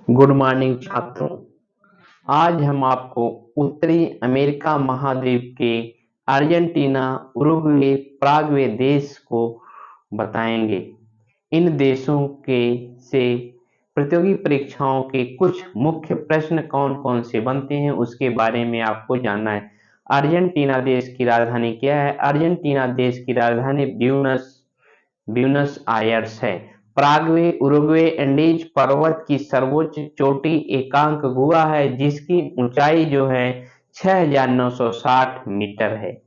Good morning छात्रों। आज हम आपको उत्तरी अमेरिका महाद्वीप के अर्जेंटीना, उरुग्वे, पराग्वे देश को बताएंगे। इन देशों के से प्रतियोगी परीक्षाओं के कुछ मुख्य प्रश्न कौन-कौन से बनते हैं उसके बारे में आपको जानना है। अर्जेंटीना देश की राजधानी क्या है? अर्जेंटीना देश की राजधानी ब्यूनस आयर्स है। पराग्वे उरुग्वे एंडीज पर्वत की सर्वोच्च चोटी एकांक गुहा है जिसकी ऊंचाई जो है 6,960 मीटर है।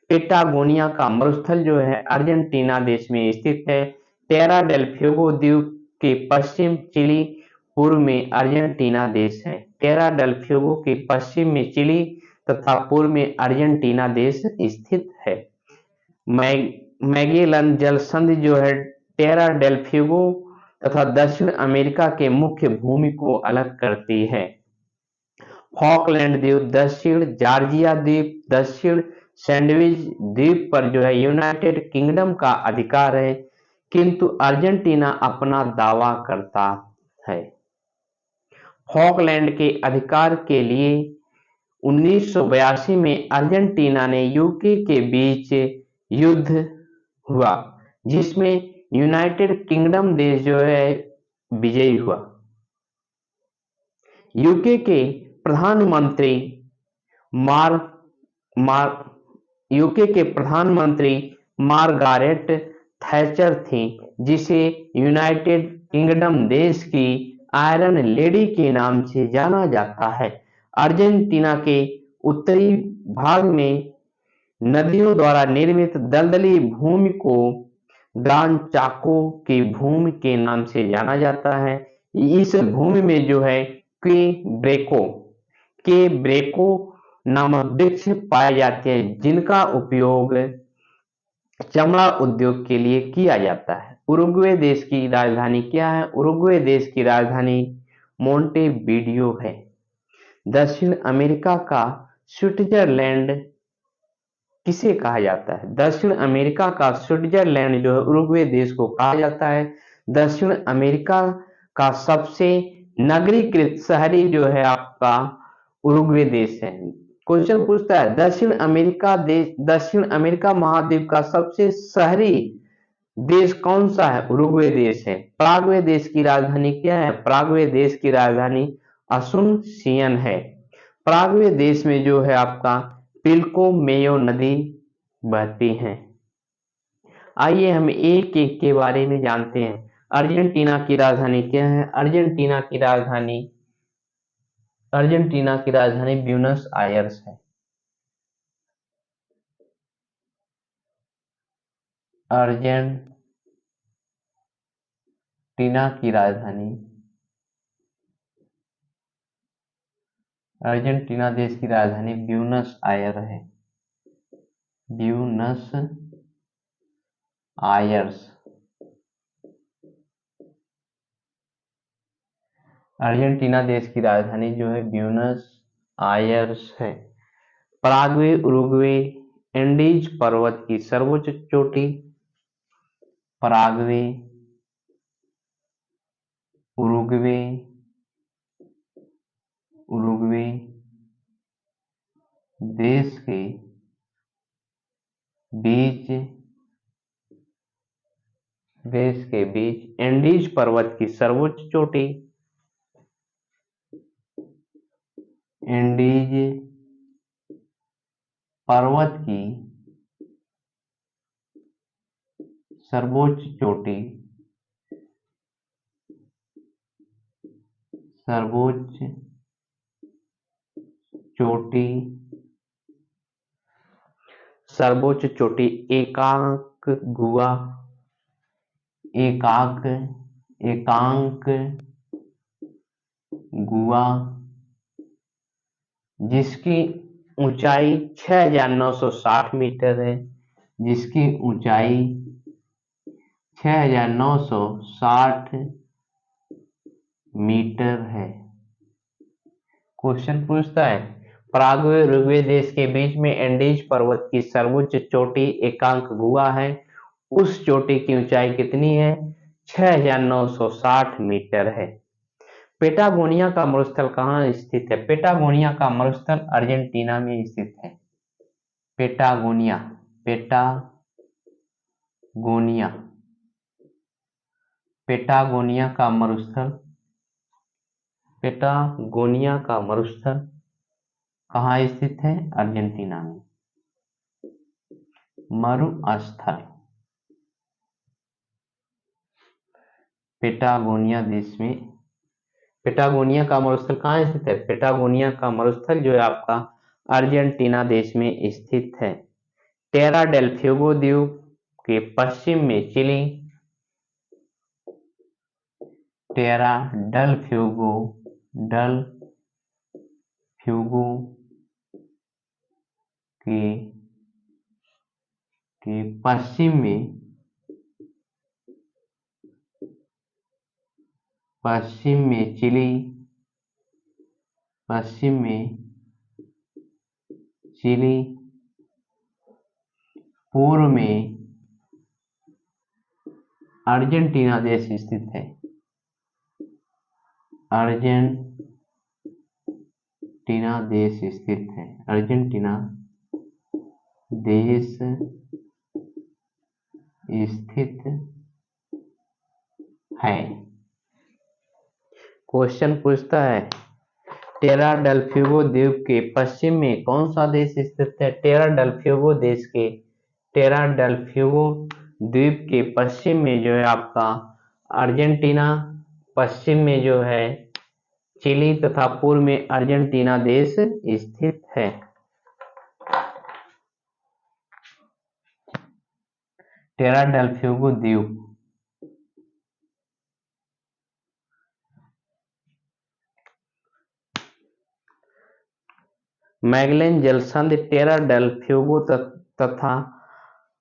पेटागोनिया का मरुस्थल जो है अर्जेंटीना देश में स्थित है। टेरा डेल फ्यूगो द्वीप के पश्चिम चिली, पूर्व में अर्जेंटीना देश है। टेरा डेल फ्यूगो के पश्चिम में चिली तथा पूर्व में अर्जेंटीना देश स्थित है। मैगेलन जल संधि जो है टेरा डेल फ्यूगो तथा दक्षिण अमेरिका के मुख्य भूमि को अलग करती है। फॉकलैंड द्वीप, दक्षिण जॉर्जिया द्वीप, दक्षिण सैंडविच द्वीप पर जो है यूनाइटेड किंगडम का अधिकार है, किंतु अर्जेंटीना अपना दावा करता है। फॉकलैंड के अधिकार के लिए 1982 में अर्जेंटीना ने यूके के बीच युद्ध हुआ जिसमें यूनाइटेड किंगडम देश जो है विजयी हुआ। यूके के प्रधानमंत्री मार्गारेट थैचर थी, जिसे यूनाइटेड किंगडम देश की आयरन लेडी के नाम से जाना जाता है। अर्जेंटीना के उत्तरी भाग में नदियों द्वारा निर्मित दलदली भूमि को ग्रान चाको की भूमि के नाम से जाना जाता है। इस भूमि में जो है के ब्रेको नामक वृक्ष पाए जाते हैं जिनका उपयोग चमड़ा उद्योग के लिए किया जाता है। उरुग्वे देश की राजधानी क्या है? उरुग्वे देश की राजधानी मोंटेवीडियो है। दक्षिण अमेरिका का स्विट्जरलैंड किसे कहा जाता है? दक्षिण अमेरिका का स्विट्जरलैंड जो है उरुग्वे देश को कहा जाता है। दक्षिण अमेरिका का सबसे नगरीकृत शहरी जो है आपका उरुग्वे देश है। क्वेश्चन पूछता है दक्षिण अमेरिका महाद्वीप का सबसे शहरी देश कौन सा है? उरुग्वे देश है। पराग्वे देश की राजधानी क्या है? पराग्वे देश की राजधानी असुनसियन है। पराग्वे देश में जो है आपका पिल्को मेयो नदी बहती है। आइए हम एक एक के बारे में जानते हैं। अर्जेंटीना की राजधानी क्या है? अर्जेंटीना की राजधानी ब्यूनस आयर्स है। अर्जेंटीना देश की राजधानी ब्यूनस आयर है। Buenos Aires. अर्जेंटीना देश की राजधानी जो है ब्यूनस आयर्स है। पराग्वे उरुग्वे एंडीज पर्वत की सर्वोच्च चोटी पराग्वे उरुग्वे देश के बीच एंडीज पर्वत की सर्वोच्च चोटी एंडीज पर्वत की सर्वोच्च चोटी एकांक गुहा जिसकी ऊंचाई 6,960 मीटर है। 6,960 मीटर है। क्वेश्चन पूछता है पराग्वे उरुग्वे देश के बीच में एंडीज पर्वत की सर्वोच्च चोटी एकांक गुहा है। उस चोटी की ऊंचाई कितनी है? 6,960 मीटर है। पेटागोनिया का मरुस्थल कहाँ स्थित है? पेटागोनिया का मरुस्थल अर्जेंटीना में स्थित है। पेटागोनिया, पेटागोनिया, पेटागोनिया का मरुस्थल, पेटागोनिया का मरुस्थल कहाँ स्थित है? अर्जेंटीना में। मरुस्थल पेटागोनिया देश में, पेटागोनिया का मरुस्थल कहाँ स्थित है? पेटागोनिया का मरुस्थल जो है आपका अर्जेंटीना देश में स्थित है। टेरा डेल फ्यूगो द्वीप के पश्चिम में चिली, टेरा डेल फ्यूगो, डेल फ्यूगो के पश्चिम में, पश्चिम में चिली, पश्चिम में चिली, पूर्व में अर्जेंटीना देश स्थित है। अर्जेंटीना देश स्थित है। अर्जेंटीना देश स्थित है। क्वेश्चन पूछता है टेरा डेल फ्यूगो द्वीप के पश्चिम में कौन सा देश स्थित है? टेरा डेल फ्यूगो देश के, टेरा डेल फ्यूगो द्वीप के पश्चिम में जो है आपका अर्जेंटीना, पश्चिम में जो है चिली तथा पूर्व में अर्जेंटीना देश स्थित है। टेरा डेल फ्यूगो द्वीप, मैगेलन जलसंधि टेरा डेल फ्यूगो तथा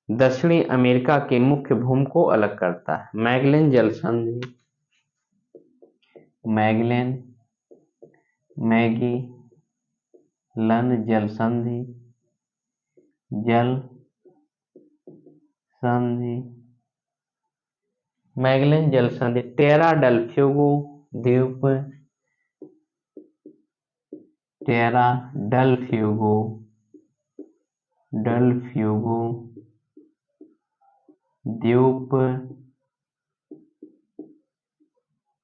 दक्षिणी अमेरिका के मुख्य भूमि को अलग करता है। मैगेलन जलसंधि, मैगेलन, मैगेलन जलसंधि, मैगेलन जलसंधि टेरा डेल फ्यूगो द्वीप, टेरा डेल फ्यूगो, द्वीप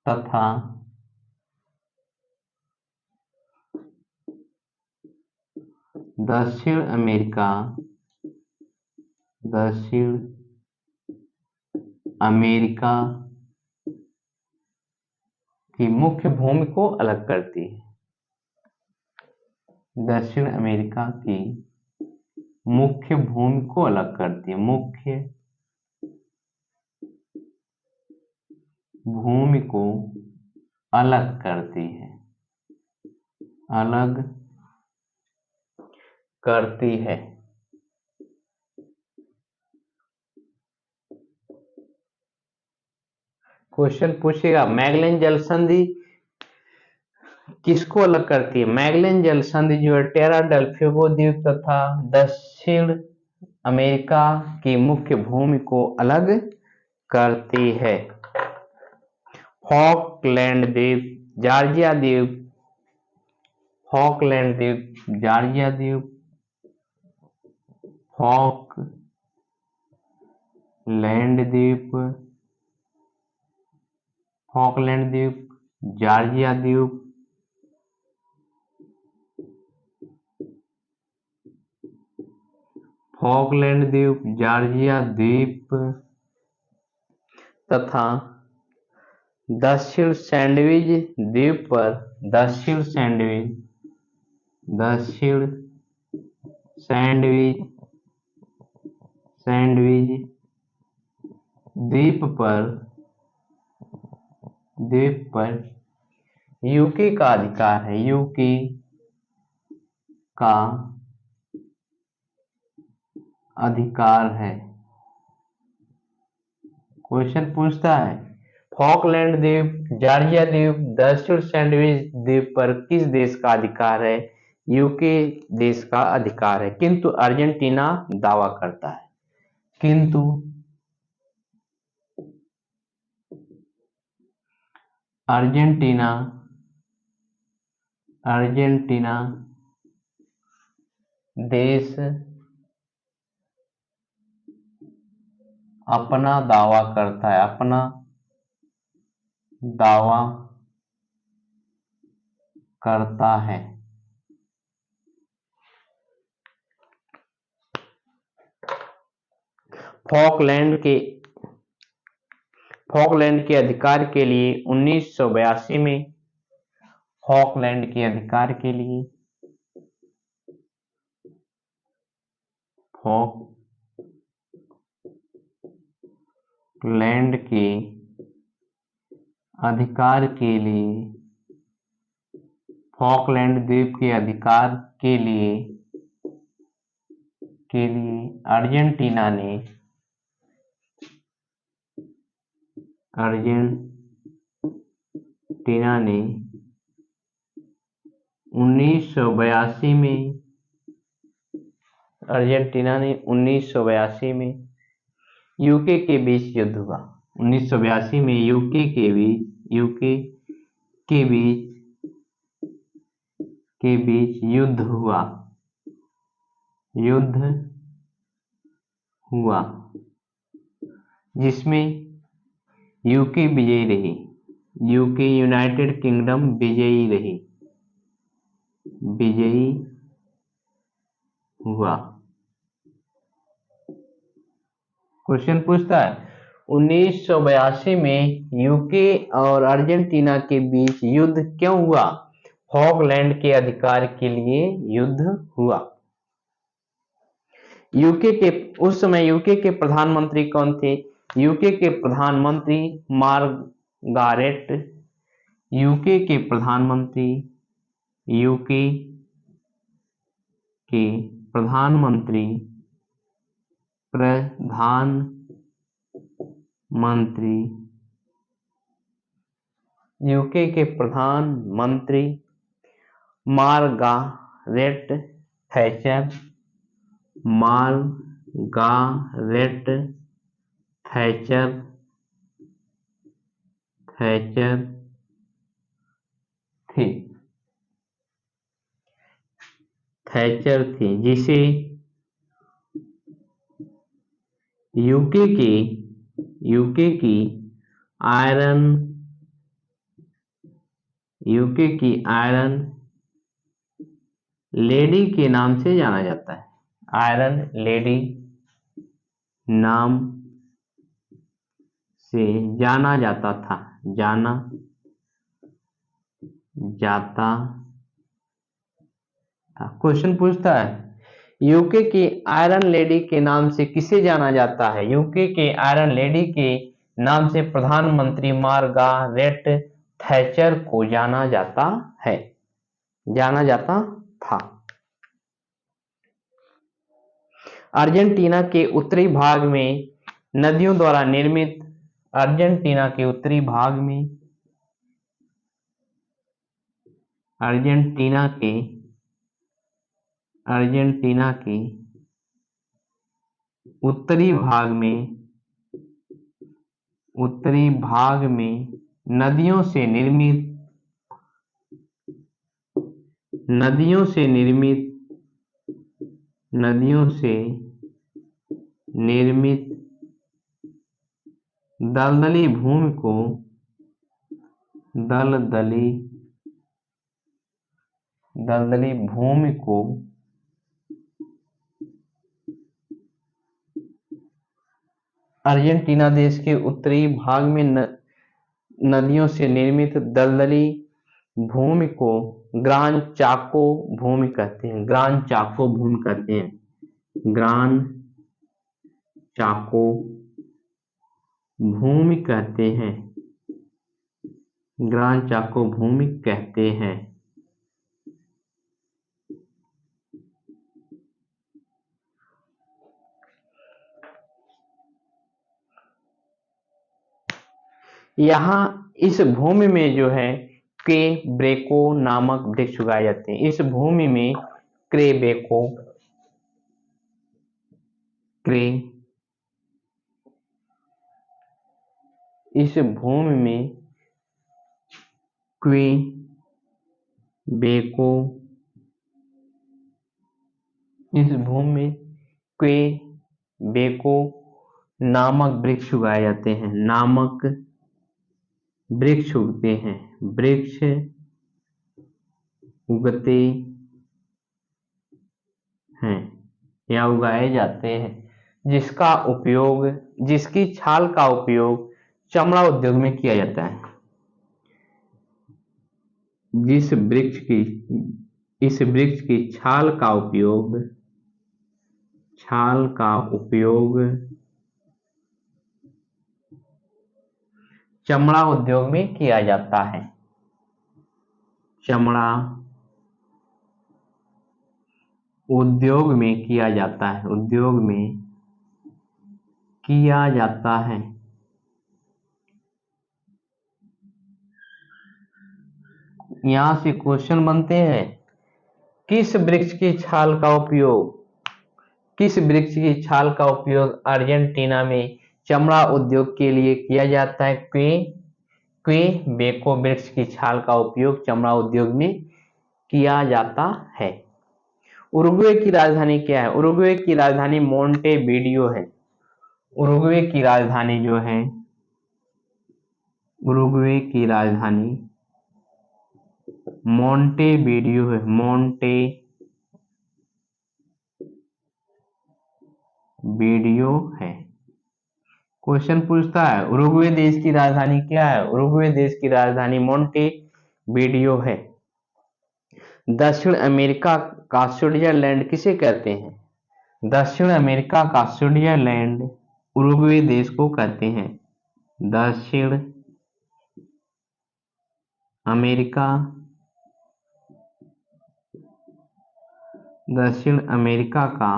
तथा दक्षिण अमेरिका की मुख्य भूमि को अलग करती है। दक्षिण अमेरिका की मुख्य भूमि को अलग करती है। मुख्य भूमि को अलग करती है, अलग करती है। क्वेश्चन पूछेगा मैगेलन जलसंधि किसको अलग करती है? मैगेलन जलसंधि जो है टेरा डेल फ्यूगो द्वीप तथा दक्षिण अमेरिका की मुख्य भूमि को अलग करती है। फॉकलैंड द्वीप, जॉर्जिया द्वीप, फॉकलैंड द्वीप, जॉर्जिया द्वीप, फॉकलैंड द्वीप, फॉकलैंड द्वीप, जॉर्जिया द्वीप, फॉकलैंड द्वीप, जॉर्जिया द्वीप तथा दक्षिण सैंडविच द्वीप पर, दक्षिण सैंडविच द्वीप पर यूके का अधिकार है। यूके का अधिकार है। क्वेश्चन पूछता है फॉकलैंड द्वीप, जॉर्जिया द्वीप, दक्षिण सैंडविच द्वीप पर किस देश का अधिकार है? यूके देश का अधिकार है, किंतु अर्जेंटीना दावा करता है। किंतु अर्जेंटीना अर्जेंटीना देश अपना दावा करता है, अपना दावा करता है। फॉकलैंड के अधिकार के लिए 1982 में फॉकलैंड के अधिकार के लिए फॉकलैंड के अधिकार के लिए फॉकलैंड द्वीप के अधिकार के लिए अर्जेंटीना ने 1982 में यूके के बीच युद्ध हुआ। 1982 में यूके के बीच युद्ध हुआ जिसमें यूके विजयी रही। यूनाइटेड किंगडम विजयी हुआ। क्वेश्चन पूछता है 1982 में यूके और अर्जेंटीना के बीच युद्ध क्यों हुआ? फॉकलैंड के अधिकार के लिए युद्ध हुआ। उस समय यूके के प्रधानमंत्री कौन थे? यूके के प्रधानमंत्री मार्गारेट थैचर थी जिसे यूके की आयरन लेडी के नाम से जाना जाता है। आयरन लेडी नाम से जाना जाता था। क्वेश्चन पूछता है यूके की आयरन लेडी के नाम से किसे जाना जाता है? यूके के आयरन लेडी के नाम से प्रधानमंत्री मार्गारेट थैचर को जाना जाता था। अर्जेंटीना के उत्तरी भाग में नदियों द्वारा निर्मित अर्जेंटीना के उत्तरी भाग में नदियों से निर्मित दलदली भूमि को अर्जेंटीना देश के उत्तरी भाग में नदियों से निर्मित दलदली भूमि को ग्रान चाको भूमि कहते हैं। ग्रान चाको भूमि कहते हैं। यहाँ इस भूमि में जो है क्वेबेको नामक वृक्ष उगाए जाते हैं। इस भूमि में क्वेबेको बेको, इस भूमि में बेको नामक वृक्ष उगाए जाते हैं, नामक वृक्ष उगते हैं, वृक्ष उगते हैं या उगाए जाते हैं, जिसका उपयोग, जिसकी छाल का उपयोग चमड़ा उद्योग में किया जाता है। जिस वृक्ष की, इस वृक्ष की छाल का उपयोग चमड़ा उद्योग में किया जाता है, चमड़ा उद्योग में किया जाता है, उद्योग में किया जाता है। यहां से क्वेश्चन बनते हैं, किस वृक्ष की छाल का उपयोग, किस वृक्ष की छाल का उपयोग अर्जेंटीना में चमड़ा उद्योग के लिए किया जाता है? क्वेबेको वृक्ष की छाल का उपयोग चमड़ा उद्योग में किया जाता है। उरुग्वे की राजधानी क्या है? उरुग्वे की राजधानी मोंटेवीडियो है। उरुग्वे की राजधानी जो है, उरुग्वे की राजधानी मोंटेवीडियो है, मोंटेवीडियो है। क्वेश्चन पूछता है उरुग्वे देश की राजधानी क्या है? उरुग्वे देश की राजधानी मोंटेवीडियो है। दक्षिण अमेरिका का स्विट्जरलैंड किसे कहते हैं? दक्षिण अमेरिका का स्विट्जरलैंड उरुग्वे देश को कहते हैं। दक्षिण अमेरिका, दक्षिण अमेरिका का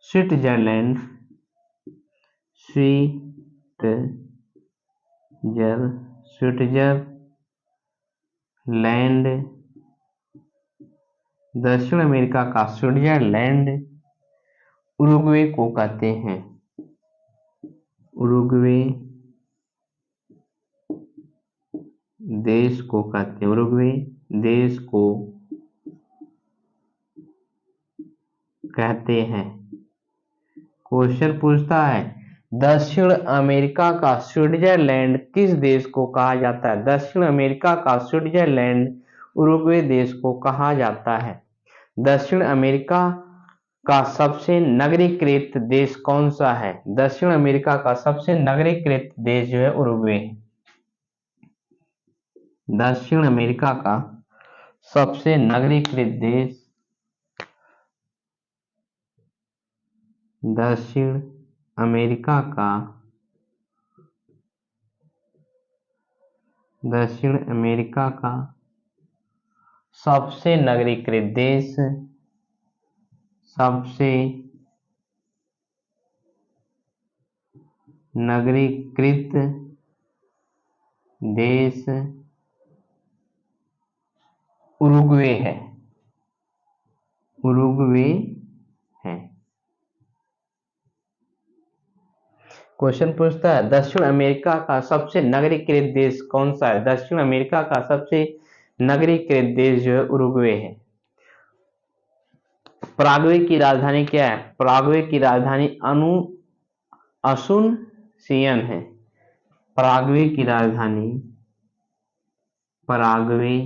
स्विट्जरलैंड, स्विट्जरलैंड, दक्षिण अमेरिका का स्विट्जरलैंड उरुग्वे को कहते हैं। उरुग्वे देश को कहते हैं, उरुग्वे देश को कहते हैं। क्वेश्चन पूछता है दक्षिण अमेरिका का स्विट्जरलैंड किस देश को कहा जाता है? दक्षिण अमेरिका का स्विट्जरलैंड उरुग्वे देश को कहा जाता है। दक्षिण अमेरिका का सबसे नगरीकृत देश कौन सा है? दक्षिण अमेरिका का सबसे नगरीकृत देश जो है उरुग्वे है। दक्षिण अमेरिका का सबसे नगरीकृत देश, दक्षिण अमेरिका का, दक्षिण अमेरिका का सबसे नगरीकृत देश, सबसे नगरीकृत देश उरुग्वे है, उरुग्वे है। क्वेश्चन पूछता है दक्षिण अमेरिका का सबसे नगरीकृत देश कौन सा है? दक्षिण अमेरिका का सबसे नगरीकृत देश जो है उरुग्वे है। पराग्वे की राजधानी क्या है? पराग्वे की राजधानी असुनसियन है। पराग्वे की राजधानी, पराग्वे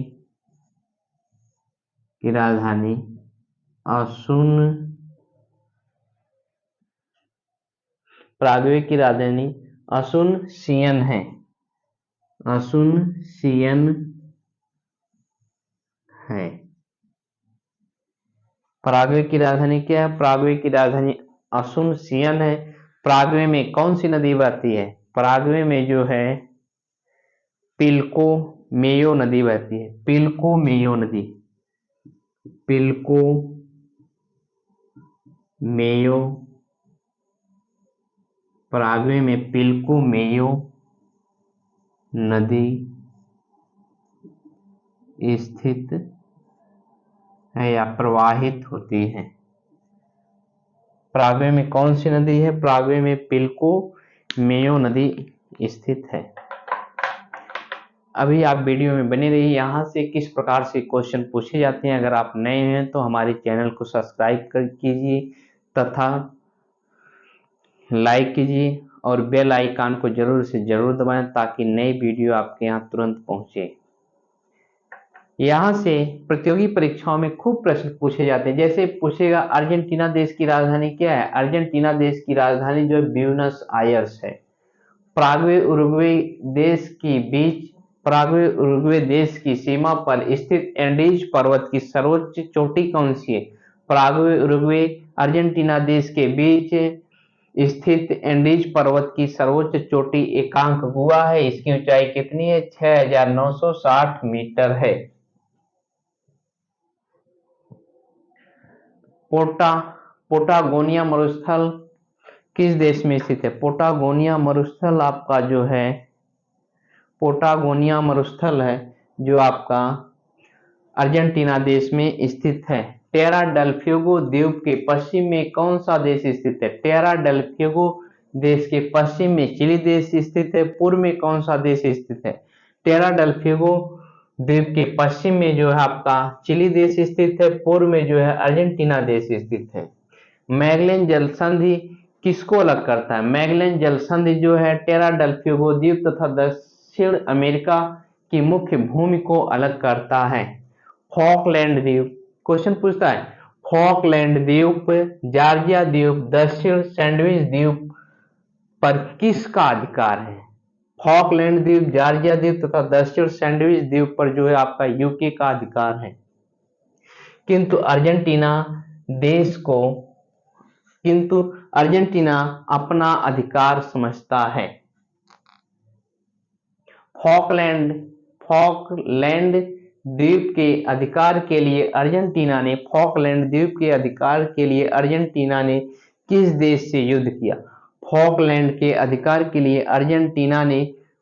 की राजधानी पराग्वे की राजधानी असुनसियन है, असुनसियन है। पराग्वे की राजधानी क्या है? पराग्वे की राजधानी असुनसियन है। पराग्वे में कौन सी नदी बहती है? पराग्वे में जो है पिल्को मेयो नदी बहती है, पिल्को मेयो नदी, पिल्को मेयो, पराग्वे में पिल्को मेयो नदी स्थित है या प्रवाहित होती है। पराग्वे में कौन सी नदी है? पराग्वे में पिल्को मेयो नदी स्थित है। अभी आप वीडियो में बने रहिए। यहाँ से किस प्रकार से क्वेश्चन पूछे जाते हैं, अगर आप नए हैं तो हमारे चैनल को सब्सक्राइब कर कीजिए तथा लाइक कीजिए और बेल आइकन को जरूर से जरूर दबाएं ताकि नई वीडियो आपके यहाँ तुरंत पहुंचे। यहाँ से प्रतियोगी परीक्षाओं में खूब प्रश्न पूछे जाते हैं। जैसे पूछेगा अर्जेंटीना देश की राजधानी क्या है? अर्जेंटीना देश की राजधानी जो है ब्यूनस आयर्स है। पराग्वे उरुग्वे देश की बीच पराग्वे उरुग्वे देश की सीमा पर स्थित एंडीज पर्वत की सर्वोच्च चोटी कौन सी है? पराग्वे उरुग्वे अर्जेंटीना देश के बीच स्थित एंडीज पर्वत की सर्वोच्च चोटी एकांकगुआ है। इसकी ऊंचाई कितनी है? 6960 मीटर है। पोटागोनिया मरुस्थल किस देश में स्थित है? पोटागोनिया मरुस्थल आपका जो है पोटागोनिया मरुस्थल है जो आपका अर्जेंटीना देश में स्थित है। टेरा डेल फ्यूगो द्वीप के पश्चिम में कौन सा देश स्थित है? टेरा डेल फ्यूगो देश के पश्चिम में चिली देश स्थित है। पूर्व में कौन सा देश स्थित है? टेरा डेल फ्यूगो द्वीप के पश्चिम में जो है आपका चिली देश स्थित है। पूर्व में जो है अर्जेंटीना देश स्थित है। मैगेलन जल संधि किसको अलग करता है? मैगेलन जल संधि जो है टेरा डेल फ्यूगो द्वीप तथा दक्षिण अमेरिका की मुख्य भूमि को अलग करता है। फॉकलैंड द्वीप क्वेश्चन पूछता है, फॉकलैंड द्वीप, जॉर्जिया द्वीप, दक्षिण सैंडविच द्वीप पर किसका अधिकार है? फॉकलैंड द्वीप, जॉर्जिया द्वीप तथा दक्षिण सैंडविच द्वीप पर जो है आपका यूके का अधिकार है। किंतु अर्जेंटीना अपना अधिकार समझता है। फॉकलैंड द्वीप के अधिकार के लिए अर्जेंटीना ने किस देश से युद्ध किया? फॉकलैंड के अधिकार के लिए अर्जेंटीना ने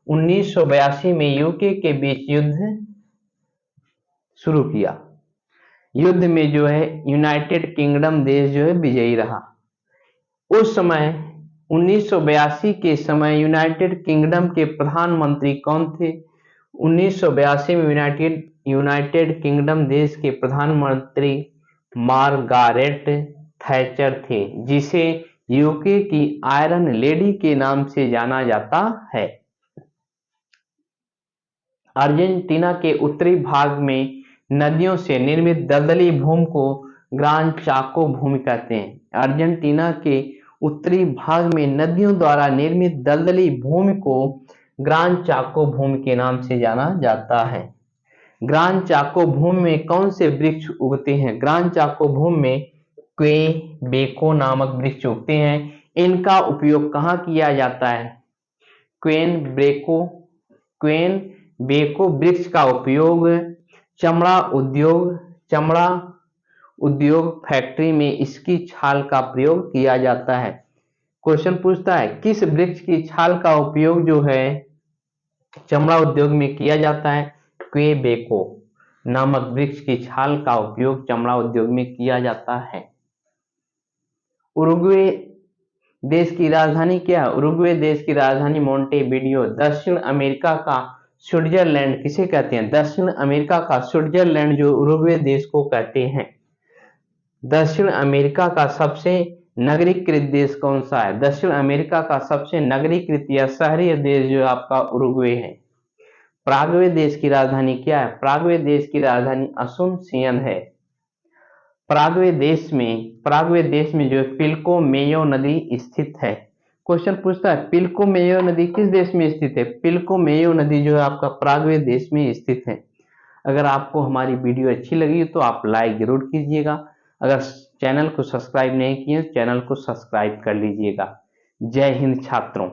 1982 में यूके के बीच युद्ध शुरू किया। युद्ध में जो है यूनाइटेड किंगडम देश जो है विजयी रहा। उस समय 1982 के समय यूनाइटेड किंगडम के प्रधानमंत्री कौन थे? 1982 में यूनाइटेड किंगडम देश के प्रधानमंत्री मार्गारेट थैचर थे, जिसे यूके की आयरन लेडी के नाम से जाना जाता है। अर्जेंटीना के उत्तरी भाग में नदियों से निर्मित दलदली भूमि को ग्रान चाको भूमि कहते हैं। अर्जेंटीना के उत्तरी भाग में नदियों द्वारा निर्मित दलदली भूमि को ग्रान चाको भूमि के नाम से जाना जाता है। ग्रान चाको भूमि में कौन से वृक्ष उगते हैं? ग्रान चाको भूमि में क्वेबेको नामक वृक्ष उगते हैं। इनका उपयोग कहाँ किया जाता है? क्वेबेको वृक्ष का उपयोग चमड़ा उद्योग फैक्ट्री में इसकी छाल का प्रयोग किया जाता है। क्वेश्चन पूछता है किस वृक्ष की छाल का उपयोग जो है चमड़ा उद्योग में किया जाता है? क्वेबेको नामक वृक्ष की छाल का उपयोग चमड़ा उद्योग में किया जाता है। उरुग्वे देश की राजधानी क्या है? उरुग्वे देश की राजधानी मोंटेविडियो। दक्षिण अमेरिका का स्विट्जरलैंड किसे कहते हैं? दक्षिण अमेरिका का स्विट्जरलैंड जो उरुग्वे देश को कहते हैं। दक्षिण अमेरिका का सबसे नगरीकृत देश कौन सा है? दक्षिण अमेरिका का सबसे नगरीकृत या शहरी देश जो आपका उरुग्वे है। पराग्वे देश की राजधानी क्या है? पराग्वे देश की राजधानी असुनसियन है। पराग्वे देश में जो पिल्को मेयो नदी स्थित है। क्वेश्चन पूछता है पिल्को मेयो नदी किस देश में स्थित है? पिल्को मेयो नदी जो है आपका पराग्वे देश में स्थित है। अगर आपको हमारी वीडियो अच्छी लगी तो आप लाइक जरूर कीजिएगा। अगर चैनल को सब्सक्राइब नहीं किए तो चैनल को सब्सक्राइब कर लीजिएगा। जय हिंद छात्रों।